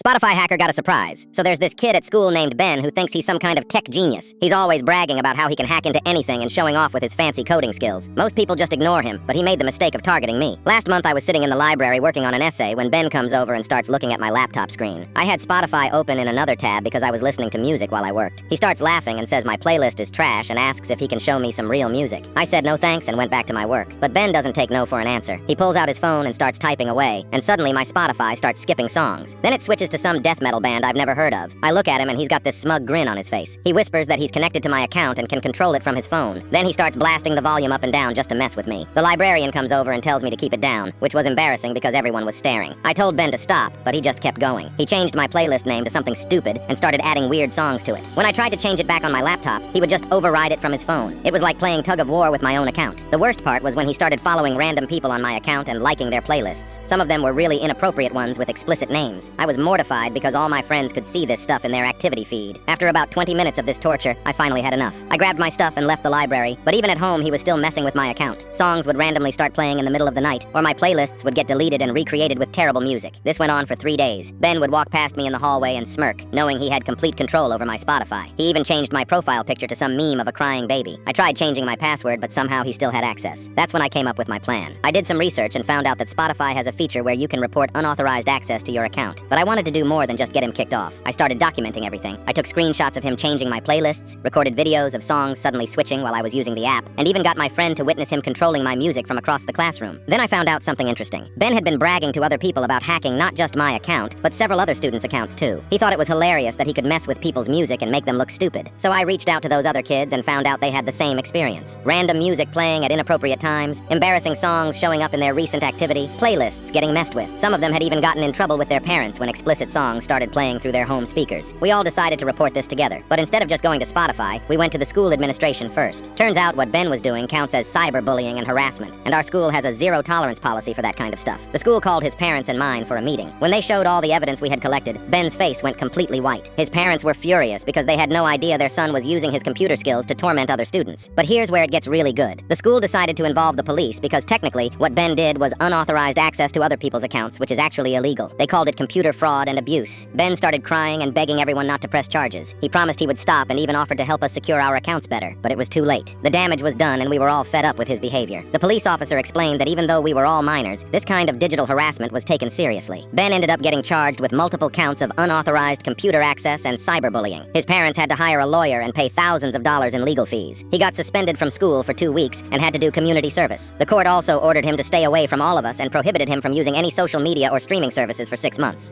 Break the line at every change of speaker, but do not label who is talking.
Spotify hacker got a surprise. So there's this kid at school named Ben who thinks he's some kind of tech genius. He's always bragging about how he can hack into anything and showing off with his fancy coding skills. Most people just ignore him, but he made the mistake of targeting me. Last month I was sitting in the library working on an essay when Ben comes over and starts looking at my laptop screen. I had Spotify open in another tab because I was listening to music while I worked. He starts laughing and says my playlist is trash and asks if he can show me some real music. I said no thanks and went back to my work. But Ben doesn't take no for an answer. He pulls out his phone and starts typing away, and suddenly my Spotify starts skipping songs. Then it switches to some death metal band I've never heard of. I look at him and he's got this smug grin on his face. He whispers that he's connected to my account and can control it from his phone. Then he starts blasting the volume up and down just to mess with me. The librarian comes over and tells me to keep it down, which was embarrassing because everyone was staring. I told Ben to stop, but he just kept going. He changed my playlist name to something stupid and started adding weird songs to it. When I tried to change it back on my laptop, he would just override it from his phone. It was like playing tug of war with my own account. The worst part was when he started following random people on my account and liking their playlists. Some of them were really inappropriate ones with explicit names. I was mortified because all my friends could see this stuff in their activity feed. After about 20 minutes of this torture, I finally had enough. I grabbed my stuff and left the library, but even at home he was still messing with my account. Songs would randomly start playing in the middle of the night, or my playlists would get deleted and recreated with terrible music. This went on for 3 days. Ben would walk past me in the hallway and smirk, knowing he had complete control over my Spotify. He even changed my profile picture to some meme of a crying baby. I tried changing my password, but somehow he still had access. That's when I came up with my plan. I did some research and found out that Spotify has a feature where you can report unauthorized access to your account. But I wanted to do more than just get him kicked off. I started documenting everything. I took screenshots of him changing my playlists, recorded videos of songs suddenly switching while I was using the app, and even got my friend to witness him controlling my music from across the classroom. Then I found out something interesting. Ben had been bragging to other people about hacking not just my account, but several other students' accounts too. He thought it was hilarious that he could mess with people's music and make them look stupid. So I reached out to those other kids and found out they had the same experience. Random music playing at inappropriate times, embarrassing songs showing up in their recent activity, playlists getting messed with. Some of them had even gotten in trouble with their parents when explicit songs started playing through their home speakers. We all decided to report this together, but instead of just going to Spotify, we went to the school administration first. Turns out what Ben was doing counts as cyberbullying and harassment, and our school has a zero-tolerance policy for that kind of stuff. The school called his parents and mine for a meeting. When they showed all the evidence we had collected, Ben's face went completely white. His parents were furious because they had no idea their son was using his computer skills to torment other students. But here's where it gets really good. The school decided to involve the police because technically what Ben did was unauthorized access to other people's accounts, which is actually illegal. They called it computer fraud and abuse. Ben started crying and begging everyone not to press charges. He promised he would stop and even offered to help us secure our accounts better, but it was too late. The damage was done and we were all fed up with his behavior. The police officer explained that even though we were all minors, this kind of digital harassment was taken seriously. Ben ended up getting charged with multiple counts of unauthorized computer access and cyberbullying. His parents had to hire a lawyer and pay thousands of dollars in legal fees. He got suspended from school for 2 weeks and had to do community service. The court also ordered him to stay away from all of us and prohibited him from using any social media or streaming services for 6 months.